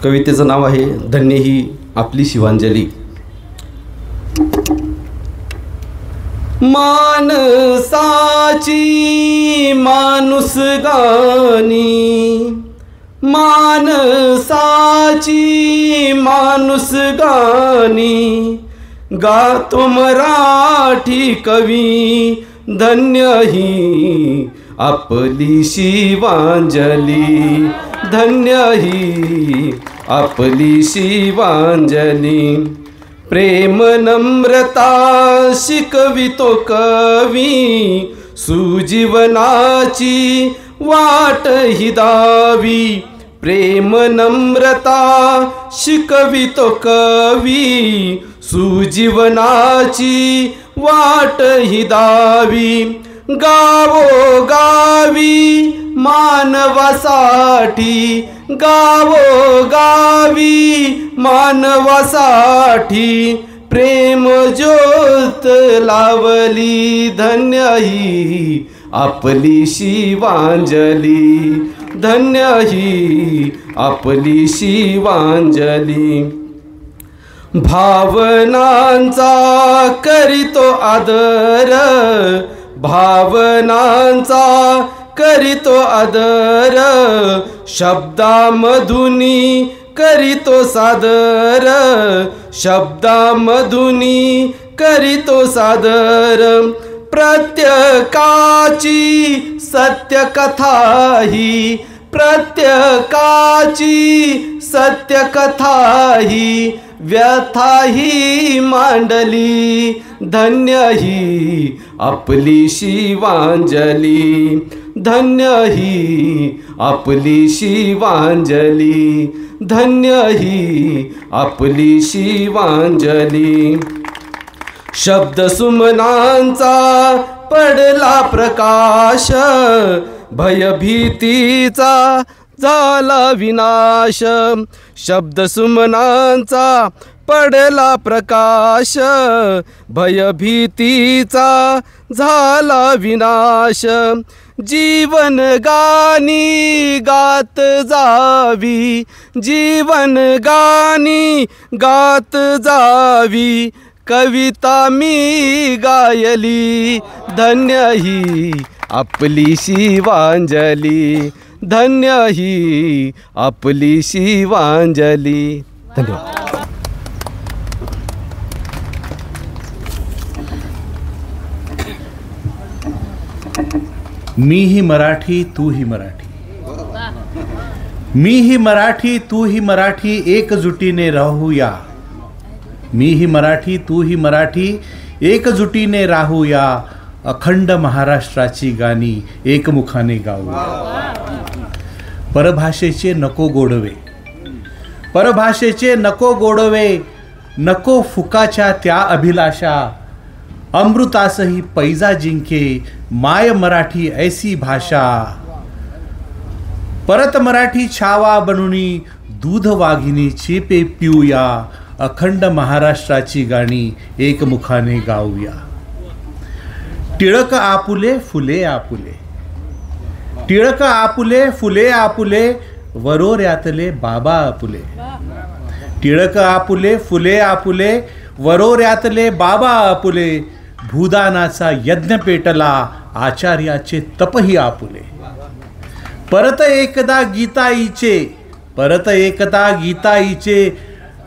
कवितेचं नाव आहे धन्य ही आपली शिवांजली. मानसाची माणूस गाणी, मानसाची माणूस गाणी, गातो मराठी कवी धन्य ही आपली शिवांजली, धन्य ही आपली शिवांजली. प्रेम नम्रता शिकवितो कवी, सुजीवनाची वाट ही दावी. प्रेम नम्रता शिकवितो कवी, सुजीवनाची वाट ही दावी. गावोगावी मानवासाठी, गावोगावी मानवासाठी प्रेम ज्योत लावली. धन्य ही आपली शिवांजली, धन्य ही आपली शिवांजली. भावनांचा करीतो आदर, भावनांचा करीतो आदर, शब्दामधुनी करीतो सादर, शब्दामधुनी करीतो सादर. प्रत्येकाची सत्यकथा ही, प्रत्येकाची सत्यकथा ही, व्यथा ही मांडली. धन्य ही आपली शिवांजली, धन्य ही आपली शिवांजली, धन्य ही आपली शिवांजली. शब्द सुमनांचा पडला प्रकाश, भयभीतीचा झाला विनाश. शब्द सुमनांचा पडला प्रकाश, भयभीतीचा झाला विनाश. जीवन गाणी गात जावी, जीवन गाणी गात जावी, कविता मी गायली. धन्य ही आपली शिवांजली, धन्य ही आपली शिवांजली. धन्यवाद. मी ही मराठी तू ही मराठी, मी ही मराठी तू ही मराठी, एकजुटीने राहूया. मी ही मराठी तू ही मराठी, एकजुटीने राहूया. अखंड महाराष्ट्राची गाणी एकमुखाने गाऊया. परभाषेचे नको गोडवे, परभाषेचे नको गोडवे, नको फुकाच्या त्या अभिलाषा. अमृतासही पैजा जिंके, माय मराठी ऐसी भाषा. परत मराठी छावा बनूनी, दूध वाघिणीचे पे पिऊया. अखंड महाराष्ट्राची गाणी एकमुखाने गाऊया. टिळक आपुले फुले आपुले, टिळक आपुले फुले आपुले, वरोऱ्यातले बाबा आपुले. टिळक आपुले फुले आपुले, वरोऱ्यातले बाबा आपुले. भूदानाचा यज्ञ पेटला, आचार्याचे तपही आपुले. परत एकदा गीताईचे, परत एकदा गीताईचे,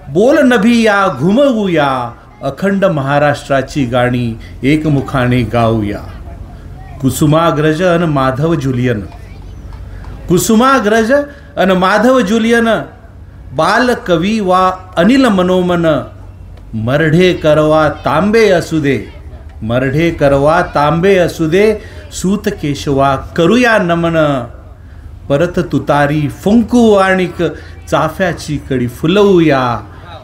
बोल नभिया घुमवूया. अखंड महाराष्ट्राची गाणी एकमुखाने गाऊया. कुसुमाग्रज अन माधव जुलियन, कुसुमाग्रज अन माधव जुलियन, बाल कवी वा अनिल मनोमन. मरढे करवा तांबे असू दे, मरढे करवा तांबे असू दे, सूत केशवा करूया नमन. परत तुतारी फुंकू आणिक, चाफ्याची कडी फुलवूया.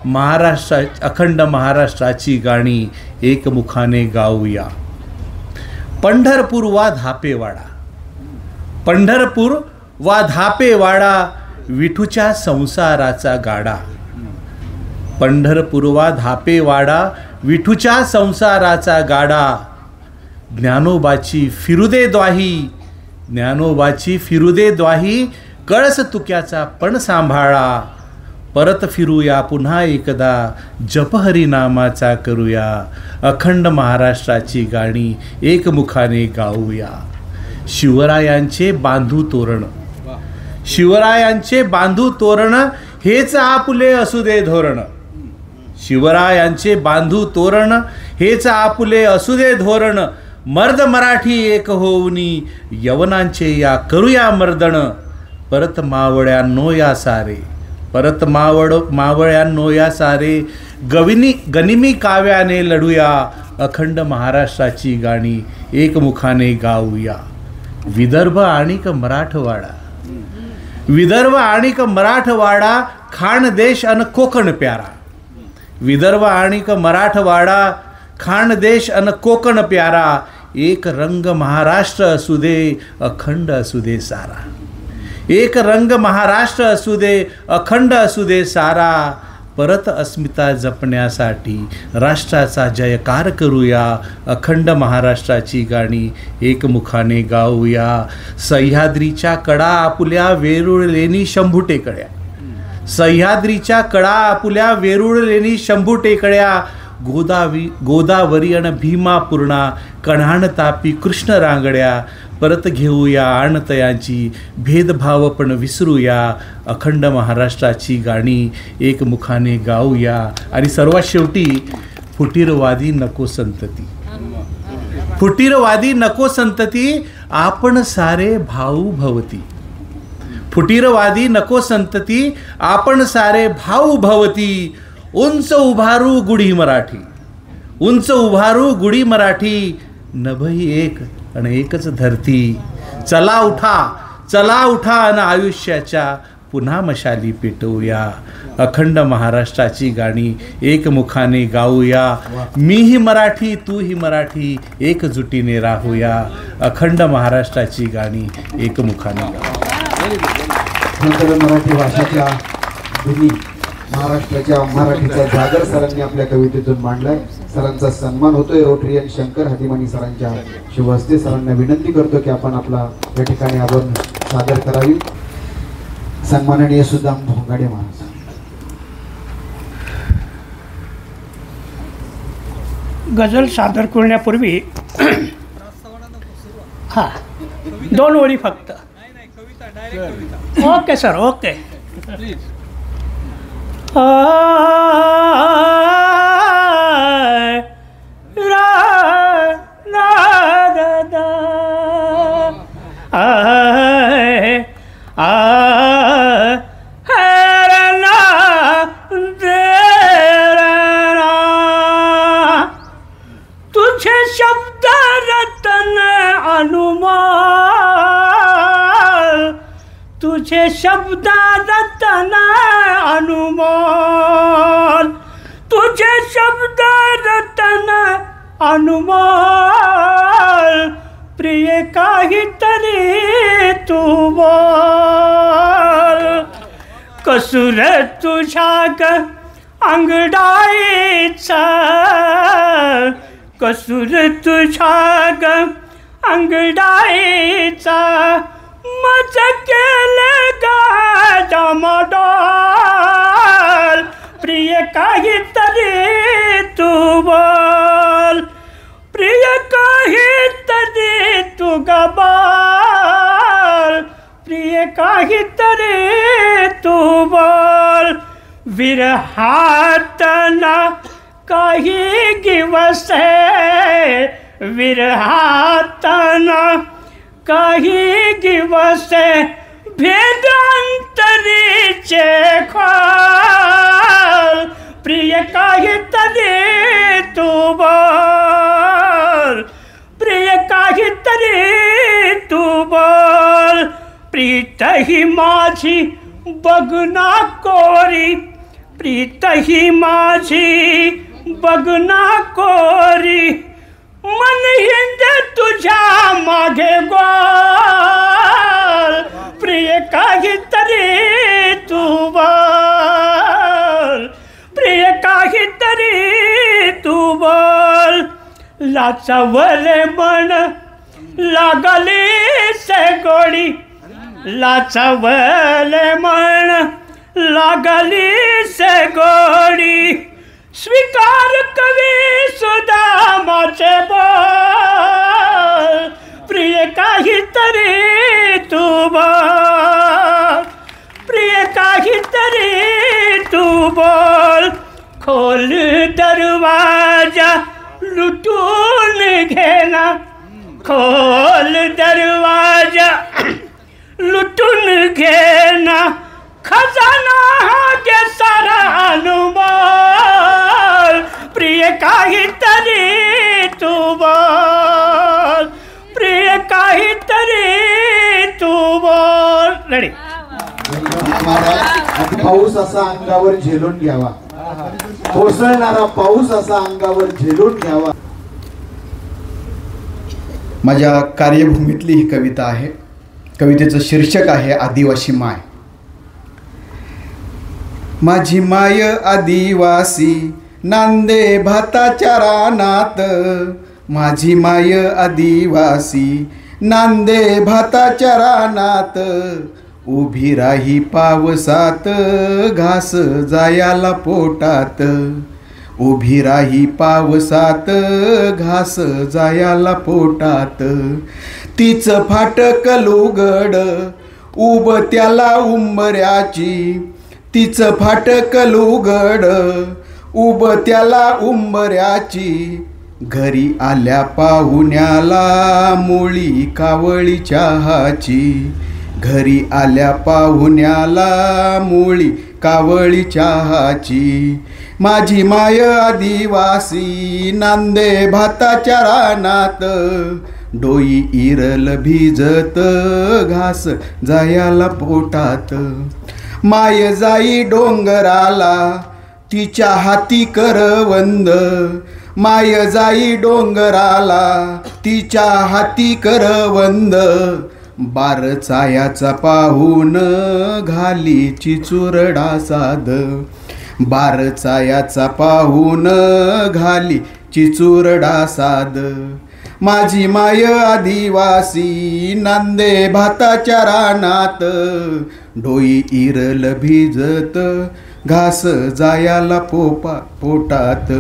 महाराष्ट्रा अखंड महाराष्ट्राची गाणी एकमुखाने गाऊया. पंढरपूर वा धापेवाडा, पंढरपूर वा धापेवाडा, विठूच्या संसाराचा गाडा. पंढरपूर वा धापेवाडा, विठूच्या संसाराचा गाडा. ज्ञानोबाची फिरुदे द्वाही, ज्ञानोबाची फिरुदे द्वाही, कळस तुक्याचा पण सांभाळा. परत फिरूया पुन्हा एकदा, जप हरिनामाचा करूया, अखंड महाराष्ट्राची गाणी एकमुखाने गाऊया. शिवरायांचे बांधू तोरण, शिवरायांचे बांधू तोरण, हेच आपुले असू दे धोरण. शिवरायांचे बांधू तोरण, हेच आपुले असू दे धोरण. मर्द मराठी एक होऊनी, यवनांचे या करूया मर्दन. परत मावळ्यांनो या सारे, परत मावळ्यांनो या सारे, गनिमी काव्याने लढूया, अखंड महाराष्ट्राची गाणी एकमुखाने गाऊया. विदर्भ आणिक मराठवाडा, विदर्भ आणिक मराठवाडा, खानदेश अन कोकण प्यारा. विदर्भ आणिक मराठवाडा, खानदेश अन कोकण प्यारा. एक रंग महाराष्ट्र असू दे, अखंड असू दे सारा. एक रंग महाराष्ट्र असू दे, अखंड असू दे सारा. परत अस्मिता जपण्यासाठी राष्ट्राचा जयकार करूया, अखंड महाराष्ट्राची गाणी एकमुखाने गाऊया. सह्याद्रीच्या कडा आपुल्या वेरुळलेनी शंभू टेकड्या, सह्याद्रीच्या कडा आपुल्या वेरुळलेनी शंभू टेकड्या. गोदावरी अन भीमा पूर्णा, कढाण तापी कृष्ण रांगड्या. परत घेऊया आणतयांची, भेदभाव पण विसरूया, अखंड महाराष्ट्राची गाणी एकमुखाने गाऊया. आणि सर्वात शेवटी फुटीरवादी नको संतती, फुटीरवादी नको संतती, आपण सारे भाऊ भवती. फुटीरवादी नको संतती, आपण सारे भाऊ भवती. उंच उभारू गुढी मराठी, उंच उभारू गुढी मराठी. नभई एक आणि एकच धरती. चला उठा, चला उठा आणि आयुष्याच्या पुन्हा मशाली पेटवूया, अखंड महाराष्ट्राची गाणी एकमुखाने गाऊया. मीही मराठी तूही मराठी, एकजुटीने राहूया, अखंड महाराष्ट्राची गाणी एकमुखाने गाऊया. मराठी भाषेच्या महाराष्ट्राच्या मराठीचा जागर सरांनी आपल्या कवितेतून मांडलाय. सरांचा सन्मान होतोय. रोटरियन शंकर हातिमानी सरांच्या शुभ हस्ते. सरांना विनंती करतो की आपण आपला या ठिकाणी आपण सादर करावी. सन्माननीय सुदाम भोंगाडे महाराज. गझल सादर करण्यापूर्वी हां 2 ओळी फक्त. Okay sir, okay. तुझे शब्द रतन अनुमोल, तुझे शब्द रतन अनुमोल, तुझे शब्द रतन अनुमोल. प्रिय काहीतरी तू बोल. कसूर तुझ्या ग अंगडाईचा, कसूर तुझ्या ग अंगडाईचा. मज केले गा जमडोल. प्रिय काहीतरी तू बोल, प्रिय काहीतरी तू बोल, प्रिय काहीतरी तू बोल. विरहात ना काही दिवस है, विरहात ना काही दिवस भेदांतरीचे खोल. प्रिय काहीतरी तू बोल, प्रिय काहीतरी तू बोल. प्रीत ही माझी बघना कोरी, प्रीत ही माझी बघना कोरी. मन हिंद तुझ्या मागे गोल. प्रिय काहीतरी तू बोल, प्रिय काहीतरी तू बोल. लाचावले मन लागली से गोडी, लाचावले मन लागली से गोडी स्वीकार कवी सुदामाचे बोल प्रिय काहीतरी तू बोल प्रिय काहीतरी तू बोल खोल दरवाजा लुटून घेना खोल दरवाजा लुटून घेना खजाना के सारा अनुमोल प्रिय काहीतरी तू बोल प्रिय काहीतरी तू बोल रेडी पाऊस असा अंगावर झेलून घ्यावा कोसळणारा पाऊस असा अंगावर झेलून घ्यावा. माझ्या कार्यभूमीतली ही कविता आहे. कवितेचं शीर्षक आहे आदिवासी माय. माझी माय आदिवासी नांदे भाताच्या रानात माझी माय आदिवासी नांदे भाताच्या रानात उभी राही पावसात घास जायाला पोटात उभी राही पावसात घास जायाला पोटात तिचं फाटक लुगड उब त्याला उंबऱ्याची तिचं फाटक लुगड उब त्याला उंबऱ्याची घरी आल्या पाहुण्याला मुळी कावळी चहाची घरी आल्या पाहुण्याला मुळी कावळी चहाची माझी माय आदिवासी नांदे भाताच्या रानात डोई इरल भिजत घास जायाला पोटात माय जाई डोंगराला तिच्या हाती करवंद माय जाई डोंगराला तिच्या हाती करवंद बार चायाचा पाहून घाली चिचुरडा साध बार चायाचा पाहून घाली चिचुरडा साध माझी माय आदिवासी नांदे भाताच्या रानात डोई इरल भिजत घास जायाला पोटात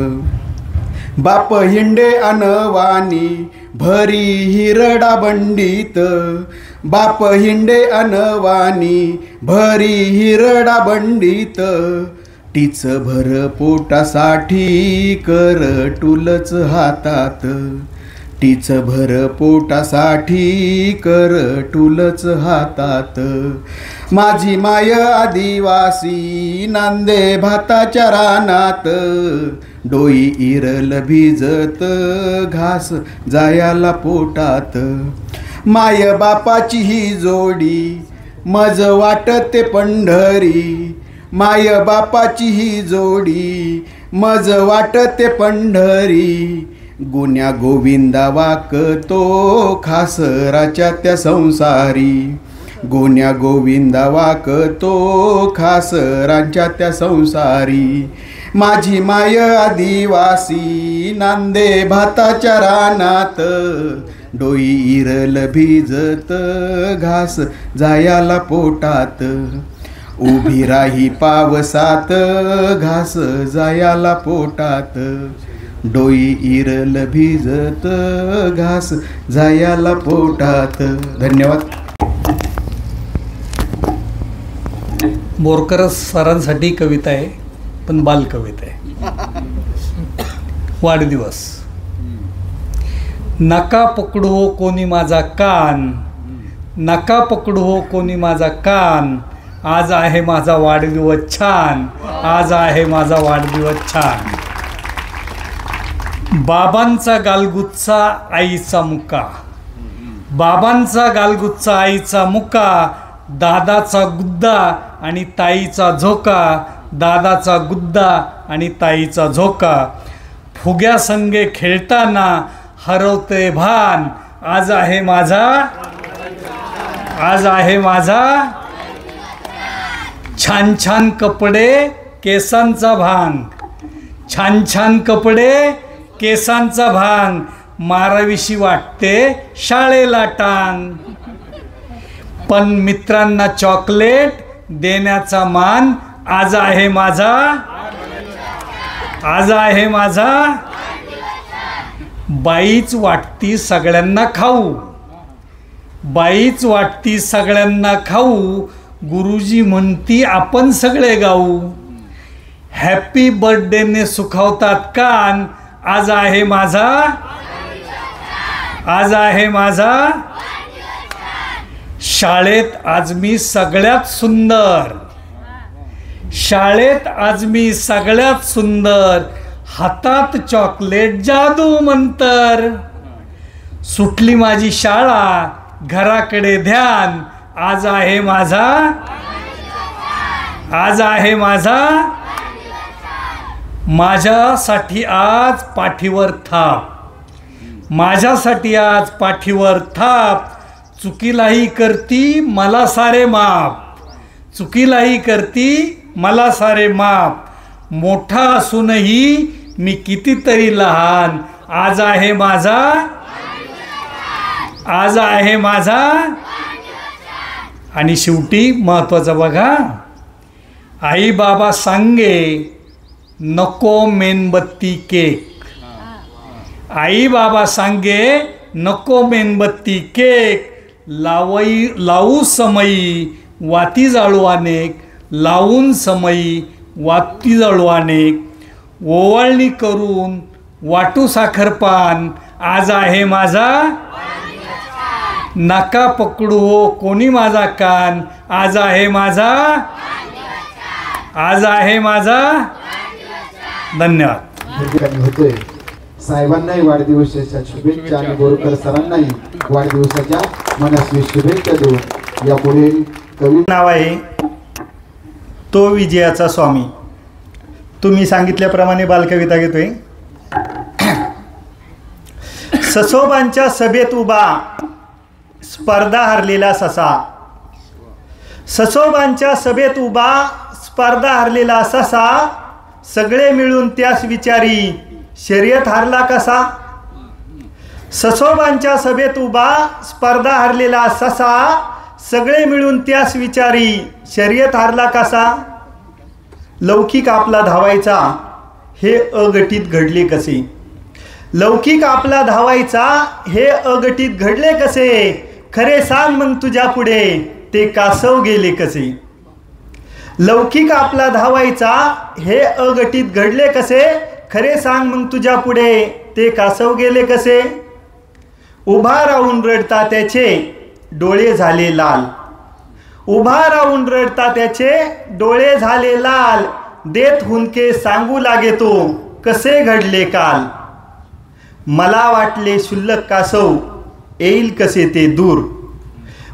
बाप हिंडे अनवानी भरी हिरडा बंडीत बाप हिंडे अनवानी भरी हिरडा बंडीत टीच भर पोटासाठी कर टुलच हातात टीच भर पोटासाठी कर टुलच हातात माझी माय आदिवासी नांदे भाताच्या रानात डोई इरल भिजत घास जायाला पोटात माय बापाची ही जोडी मज वाटते पंढरी माय बापाची ही जोडी मज वाटते पंढरी गुन्या गोविंदा वाकतो खासराच्या त्या संसारी गुन्या गोविंदा वाकतो खासरांच्या त्या संसारी माझी माय आदिवासी नांदे भाताच्या रानात डोई इरल भिजत घास जायाला पोटात उभी राही पावसात घास जायाला पोटात डोई इरल भिजत घास जायाला पोटात. धन्यवाद. बोरकर सरांसाठी कविता आहे, पण बालकविता आहे. वाढदिवस. नका पकडू हो कोणी माझा कान, नका पकडू हो कोणी माझा कान, आज आहे माझा वाढदिवस छान, आज आहे माझा वाढदिवस छान. बाबांचा गालगुच्चा आईचा मुका, बाबांचा गालगुच्चा आईचा मुका, दादाचा गुद्दा आणि ताईचा झोका, दादाचा गुद्दा आणि ताईचा झोका. फुग्यासंगे खेळताना हरवते भान, आज आहे माझा, आज आहे माझा. छान छान कपडे केसांचा भांग, छान छान कपडे केसांचा भांग, माराविशी वाटते शाळेला टांग. पण मित्रांना चॉकलेट देण्याचा मान आज आहे माझा, आज आहे माझा. बाईच वाटती सगळ्यांना खाऊ, बाईच वाटती सगळ्यांना खाऊ. गुरुजी म्हणती आपण सगळे गाऊ. हॅपी बर्थडेने सुखावतात कान. आज आहे माझा, आज आहे माझा. शाळेत आज मी सगळ्यात सुंदर, शाळेत आज मी सगळ्यात सुंदर. हातात चॉकलेट जादू मंतर. सुटली माझी शाळा घराकडे ध्यान. आज आहे माझा, आज आहे माझा. माझ्यासाठी आज पाठीवर थाप, माझ्यासाठी आज पाठीवर थाप. चुकीलाही करती मला सारे माफ, चुकीलाही करती मला सारे माफ. मोठा असूनही मी कितीतरी लहान. आज आहे माझा, आज आहे माझा. आणि शेवटी महत्त्वाचं बघा, आई बाबा सांगे नको मेणबत्ती केक. आई बाबा सांगे नको मेणबत्ती केक. लावू समयी वाती जाळू अनेक, लावून समयी वाती जाळू अनेक. ओवाळणी करून वाटू साखरपान. आज आहे माझा, नका पकडू हो कोणी माझा कान. आज आहे माझा, आज आहे माझा. धन्यवाद. होतोय. साहेबांनाही वाढदिवसाच्या शुभेच्छा आणि बोरकर सरांनाही वाढदिवसाच्या मनस्वी शुभेच्छा देऊन यापुढे कवी नाव आहे तो विजयाचा स्वामी. तुम्ही सांगितल्याप्रमाणे बालकविता घेतोय. ससोबांच्या सभेत उभा स्पर्धा हरलेला ससा. ससोबांच्या सभेत उभा स्पर्धा हरलेला ससा. सगळे मिळून त्यास विचारी शर्यत हारला कसा. ससोबांच्या सभेत उभा स्पर्धा हरलेला ससा. सगळे मिळून त्यास विचारी शर्यत हारला कसा. लौकिक आपला धावायचा हे अगटित घडले कसे. लौकिक आपला धावायचा हे अगटित घडले कसे. खरे सांग मग तुझ्या पुढे ते कासव गेले कसे. लौकिक आपला धावायचा हे अगटित घडले कसे. खरे सांग मग तुझ्या पुढे ते कासव गेले कसे. उभा राहून रडता त्याचे डोळे झाले लाल. उभा राहून रडता त्याचे डोळे झाले लाल. देत हुंदके सांगू लागे तो कसे घडले काल. मला वाटले शुल्लक कासव येईल कसे ते दूर.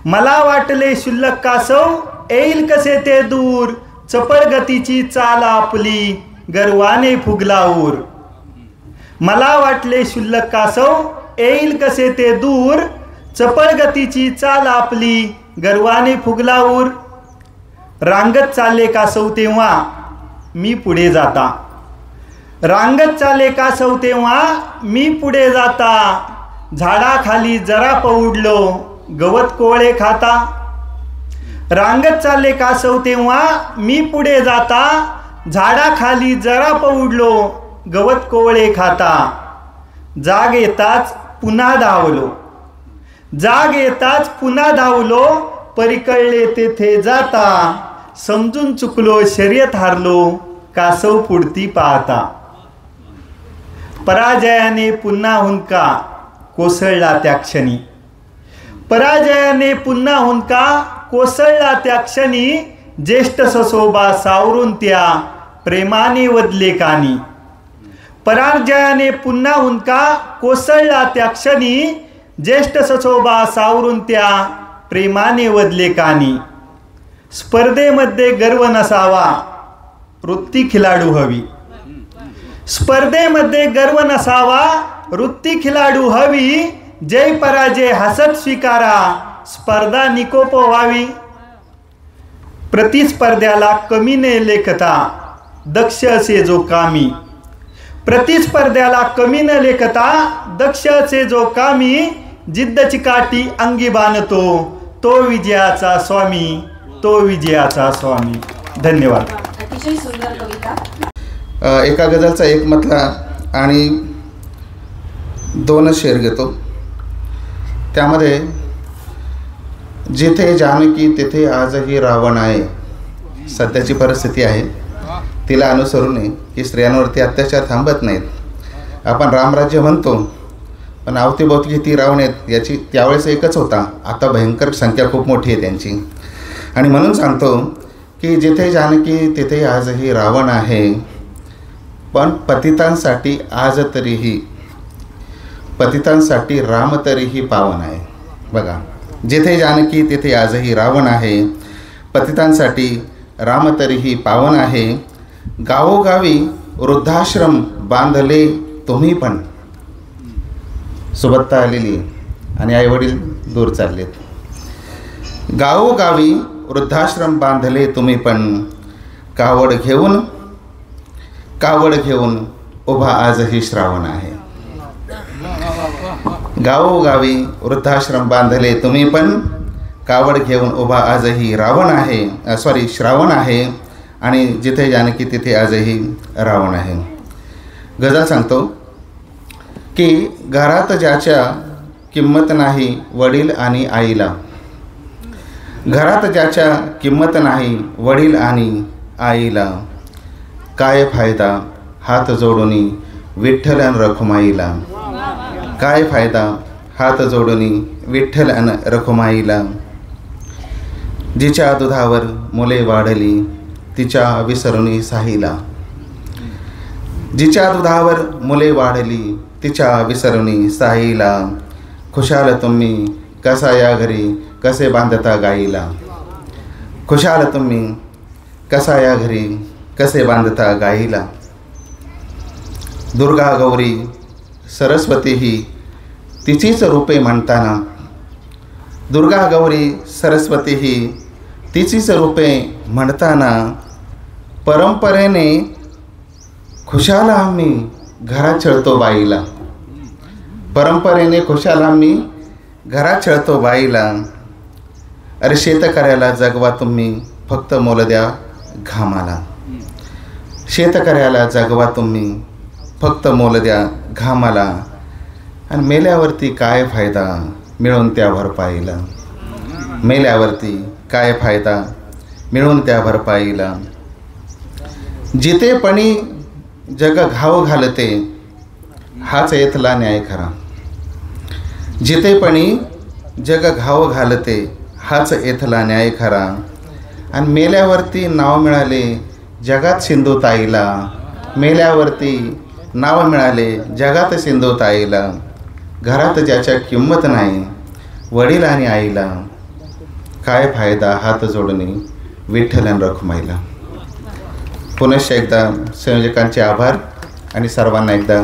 मला वाटले शुल्लक कासव येईल कसे ते दूर. चपळ गतीची चाल आपली गर्वाने फुगला ऊर. मला वाटले शुल्लक कासव येईल कसे ते दूर. चपळ गतीची चाल आपली गर्वाने फुगला ऊर. रांगत चालले कासव तेव्हा मी पुढे जाता. रांगत चालले कासव तेव्हा मी पुढे जाता. झाडाखाली जरा पौडलो गवत कोवळे खाता. रांगत चालले कासव तेव्हा मी पुढे जाता. झाडाखाली जरा पौडलो गवत कोवळे खाता. जाग येताच पुन्हा धावलो. जाग येताच पुन्हा धावलो. परिकळले तेथे जाता. समजून चुकलो शर्यत हारलो कासव पुढती पाहता. पराजयाने पुन्हा हुंदका कोसळला त्या क्षणी. पराजयाने पुन्हा हुंदका कोसळला त्या क्षणी. ज्येष्ठ ससोबा सावरून त्या प्रेमाने वदले कानी. पराजयाने पुन्हा हुंदका कोसळला त्या क्षणी. ज्येष्ठ ससोबा सावरून त्या प्रेमाने वदले कानी. स्पर्धेमध्ये गर्व नसावा वृत्ती खिलाडू हवी. स्पर्धेमध्ये गर्व नसावा वृत्ती खिलाडू हवी. जय पराजय हसत स्वीकारा स्पर्धा निकोप व्हावी. प्रतिस्पर्ध्याला कमी न लेखता दक्ष असे जो कामी. प्रतिस्पर्ध्याला कमी न लेखता दक्ष असे जो कामी. जिद्द चिकाटी अंगी बांधतो तो विजयाचा स्वामी. तो विजयाचा स्वामी. धन्यवाद. अतिशय सुंदर कविता. एका गझलचा एक मतला आणि 2 शेर घेतो. त्यामध्ये जिथे जानकी तिथे आजही रावण आहे. सध्याची परिस्थिती आहे तिला अनुसरून की स्त्रियांवरती अत्याचार थांबत नाहीत. आपण रामराज्य म्हणतो पण अवतीभोवती किती रावण आहेत याची त्यावेळेस एकच होता, आता भयंकर संख्या खूप मोठी आहे त्यांची. आणि म्हणून सांगतो की जिथे जानकी तिथे आजही रावण आहे, पण पतितांसाठी आज तरीही पतितांसाठी राम तरीही पावन आहे. बघा, जिथे जानकी तिथे आजही रावण आहे, पतितांसाठी राम तरीही पावन आहे. गावोगावी वृद्धाश्रम बांधले तुम्ही पण. सुबत्ता आलेली आणि आईवडील दूर चाललेत. गावोगावी वृद्धाश्रम बांधले तुम्ही पण. कावड घेऊन उभा आजही श्रावण आहे. गावोगावी वृद्धाश्रम बांधले तुम्ही पण. कावड घेऊन उभा आजही श्रावण आहे. आणि जिथे जानकी तिथे आजही रावण आहे. गझल सांगतो की घरात ज्याच्या किंमत नाही वडील आणि आईला. घरात ज्याच्या किंमत नाही वडील आणि आईला. काय फायदा हात जोडूनी विठ्ठल अन रखुमाईला. काय फायदा हात जोडूनी विठ्ठल अन रखुमाईला. जिच्या दुधावर मुले वाढली तिच्या विसरुनी साहीला. जिच्या दुधावर मुले वाढली तिच्या विसरुनी साहीला. खुशाल तुम्ही कसा या घरी कसे बांधता गाईला. खुशाल तुम्ही कसा या घरी कसे बांधता गाईला. दुर्गा गौरी सरस्वती ही तिचीच रूपे म्हणताना. दुर्गा गौरी सरस्वती ही तिचीच रूपे म्हणताना. परंपरेने खुशाल आम्ही घरात छळतो बाईला. परंपरेने खुशाल आम्ही घरात छळतो बाईला. अरे शेतकऱ्याला जगवा तुम्ही फक्त मोल द्या घामाला. शेतकऱ्याला जगवा तुम्ही फक्त मोल द्या घामाला. आणि मेल्यावरती काय फायदा मिळून त्या भरपाईला. मेल्यावरती काय फायदा मिळून त्या भरपाईला. जितेपणी जग घाव घालते हाच येथला न्याय खरा. जितेपणी जग घाव घालते हाच येथला न्याय खरा. आणि मेल्यावरती नाव मिळाले जगात सिंधुताईला. मेल्यावरती नाव मिळाले जगात सिंधुताईला. घरात ज्याच्या किंमत नाही वडील आणि आईला. काय फायदा हात जोडणे विठ्ठल अन रखुमाईला. पुनश्च एकदा संयोजकांचे आभार आणि सर्वांना एकदा